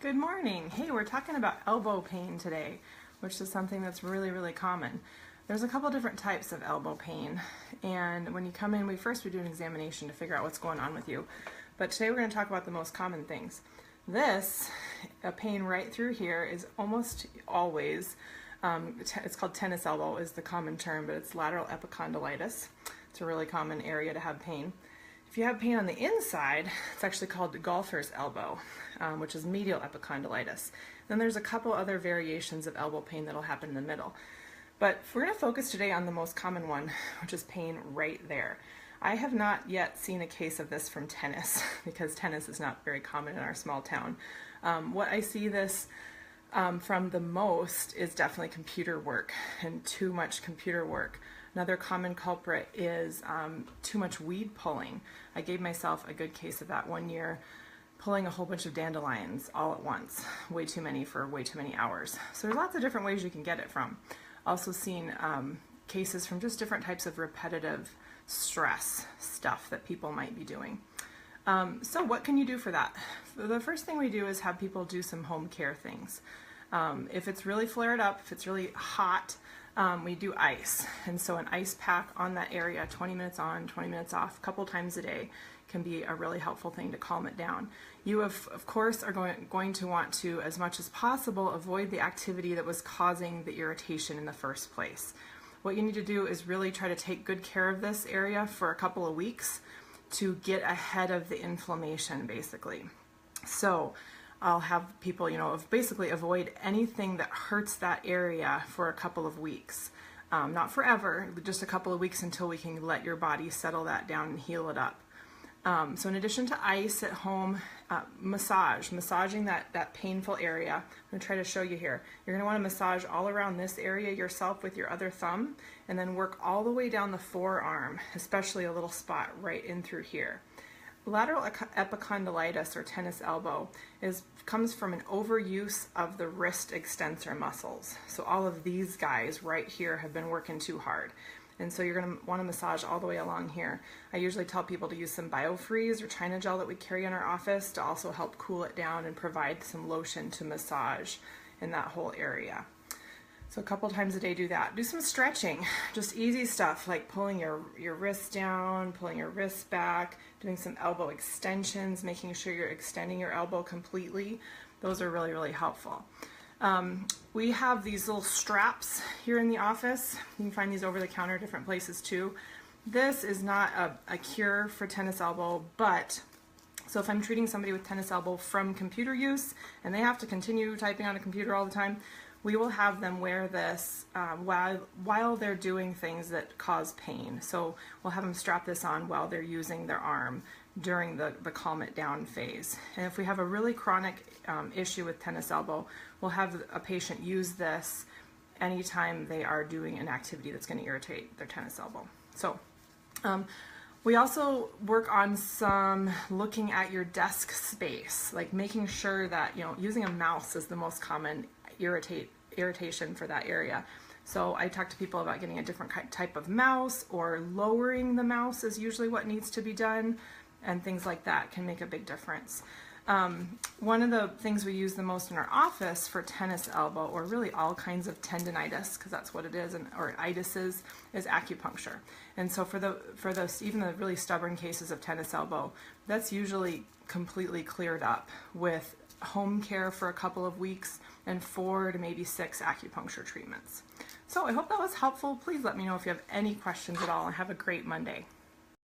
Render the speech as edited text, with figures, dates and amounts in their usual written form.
Good morning. Hey, we're talking about elbow pain today, which is something that's really common. There's a couple different types of elbow pain, and when you come in, we do an examination to figure out what's going on with you. But today we're going to talk about the most common things. A pain right through here is almost always, it's called tennis elbow is the common term, but it's lateral epicondylitis. It's a really common area to have pain. If you have pain on the inside, it's actually called the golfer's elbow, which is medial epicondylitis. Then there's a couple other variations of elbow pain that'll happen in the middle. But we're going to focus today on the most common one, which is pain right there. I have not yet seen a case of this from tennis, because tennis is not very common in our small town. What I see this from the most is definitely computer work, and too much computer work. Another common culprit is too much weed pulling. I gave myself a good case of that one year, pulling a whole bunch of dandelions all at once, way too many for way too many hours. So there's lots of different ways you can get it from. Also seen cases from just different types of repetitive stress stuff that people might be doing. So what can you do for that? The first thing we do is have people do some home care things. If it's really flared up, if it's really hot, we do ice. And so an ice pack on that area, 20 minutes on, 20 minutes off, a couple times a day, can be a really helpful thing to calm it down. You of course are going to want to, as much as possible, avoid the activity that was causing the irritation in the first place. What you need to do is really try to take good care of this area for a couple of weeks to get ahead of the inflammation, basically. So I'll have people, basically avoid anything that hurts that area for a couple of weeks. Not forever, just a couple of weeks until we can let your body settle that down and heal it up. So in addition to ice at home, massaging that painful area. I'm going to try to show you here. You're going to want to massage all around this area yourself with your other thumb, and then work all the way down the forearm, especially a little spot right in through here. Lateral epicondylitis, or tennis elbow, comes from an overuse of the wrist extensor muscles. So all of these guys right here have been working too hard. And so you're going to want to massage all the way along here. I usually tell people to use some biofreeze or China gel that we carry in our office to also help cool it down and provide some lotion to massage in that whole area. So a couple times a day do that. Do some stretching, just easy stuff like pulling your wrists down, pulling your wrists back, doing some elbow extensions, making sure you're extending your elbow completely. Those are really helpful. We have these little straps here in the office. You can find these over the counter different places too. This is not a cure for tennis elbow, but so if I'm treating somebody with tennis elbow from computer use and they have to continue typing on a computer all the time, we will have them wear this while they're doing things that cause pain. So we'll have them strap this on while they're using their arm during the calm it down phase. And if we have a really chronic issue with tennis elbow, we'll have a patient use this anytime they are doing an activity that's going to irritate their tennis elbow. So we also work on some looking at your desk space, like making sure that, using a mouse is the most common irritation for that area. So I talk to people about getting a different type of mouse, or lowering the mouse is usually what needs to be done, and things like that can make a big difference. One of the things we use the most in our office for tennis elbow, or really all kinds of tendinitis, because that's what it is, or itises, is acupuncture. And so for those even the really stubborn cases of tennis elbow, that's usually completely cleared up with home care for a couple of weeks and 4 to maybe 6 acupuncture treatments. So I hope that was helpful. Please let me know if you have any questions at all, and have a great Monday.